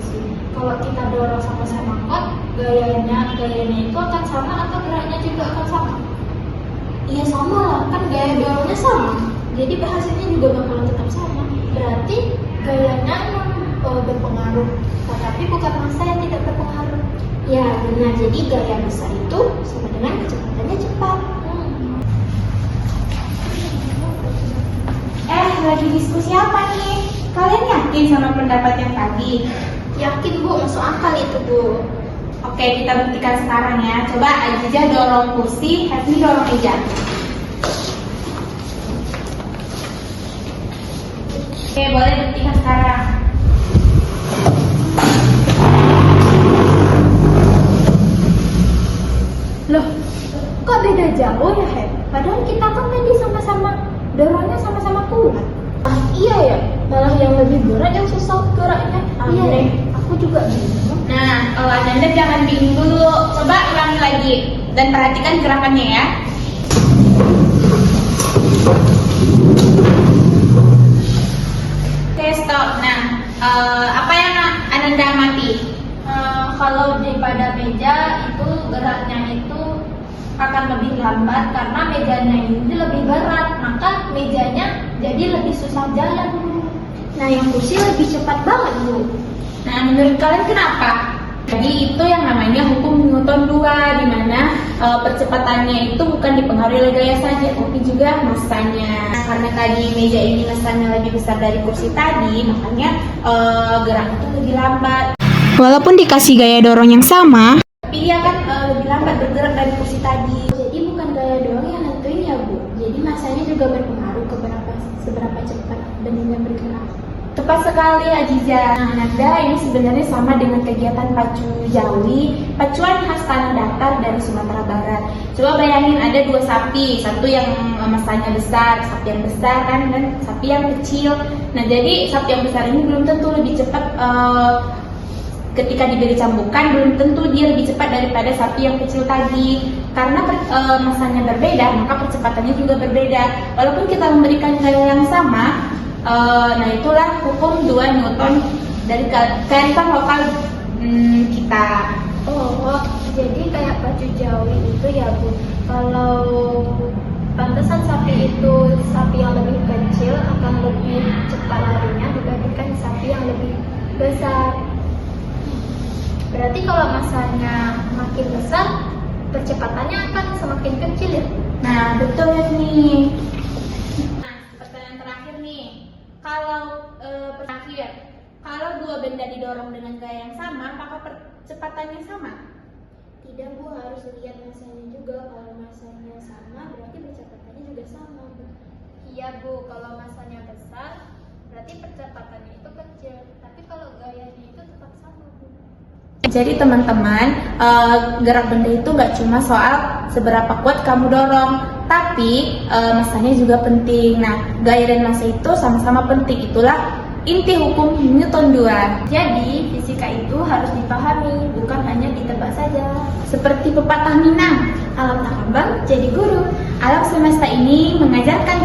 sih. Kalau kita dorong sama-sama kuat, gayanya itu akan sama atau geraknya juga akan sama? Iya sama lah, kan gaya dorongnya sama. Jadi hasilnya juga bakalan tetap sama. Berarti gayanya berpengaruh, tetapi bukan massa yang tidak berpengaruh. Ya benar, jadi gaya besar itu sama dengan kecepatannya cepat. Lagi diskusi apa nih? Kalian yakin sama pendapat yang tadi? Yakin Bu, masuk akal itu Bu. Oke, kita buktikan sekarang ya. Coba Aziza dorong kursi, Hasni dorong meja. Oke, boleh buktikan sekarang. Loh, kok beda jauh ya, Heb? Padahal kita kan tadi sama-sama dorongnya sama-sama kuat. Iya ya, malah yang lebih berat yang susah geraknya. Iya, aku juga bingung. Nah, kalau Ananda jangan bingung dulu. Coba ulangi lagi dan perhatikan gerakannya ya. Oke, stop. Nah, apa yang Ananda amati? Kalau daripada meja itu geraknya itu akan lebih lambat karena mejanya ini lebih berat, maka mejanya jadi lebih susah jalan. Nah, yang kursi lebih cepat banget Bu. Nah, menurut kalian kenapa? Jadi itu yang namanya hukum Newton 2, di mana percepatannya itu bukan dipengaruhi oleh gaya saja, tapi juga massanya. Karena tadi meja ini massanya lebih besar dari kursi tadi, makanya geraknya itu lebih lambat. Walaupun dikasih gaya dorong yang sama, Tapi dia kan lebih lambat bergerak dari kursi tadi. Jadi bukan gaya doang yang nentuin ya Bu. Jadi massanya juga berpengaruh ke seberapa cepat benihnya bergerak. Tepat sekali Aziza. Nah, Nanda ini sebenarnya sama dengan kegiatan pacu jawi, pacuan khas tanah datar dari Sumatera Barat. Coba bayangin ada dua sapi, satu yang massanya besar, sapi yang besar kan, dan sapi yang kecil. Nah, jadi sapi yang besar ini belum tentu lebih cepat ketika diberi cambukan, belum tentu dia lebih cepat daripada sapi yang kecil tadi. Karena massanya berbeda, maka percepatannya juga berbeda. Walaupun kita memberikan gaya yang sama, nah itulah hukum 2 Newton dari kearifan lokal kita. Oh, jadi kayak pacu jawi itu ya Bu. Kalau pantesan sapi itu, sapi yang lebih kecil akan lebih cepat larinya dibandingkan sapi yang lebih besar. Berarti kalau massanya makin besar, percepatannya akan semakin kecil ya? Nah, betul nih. Nah, pertanyaan terakhir nih. Kalau dua benda didorong dengan gaya yang sama, apakah percepatannya sama? Tidak Bu, harus lihat massanya juga. Kalau massanya sama, berarti percepatannya juga sama Bu. Iya Bu, kalau massanya besar, berarti percepatannya itu kecil. Tapi kalau gayanya itu tetap sama Bu. Jadi teman-teman, gerak benda itu nggak cuma soal seberapa kuat kamu dorong, tapi massanya juga penting. Nah, gaya dan massa itu sama-sama penting. Itulah inti hukum Newton 2. Jadi, fisika itu harus dipahami, bukan hanya ditebak saja. Seperti pepatah Minang, Alam tak kembang, jadi guru. alam semesta ini mengajarkan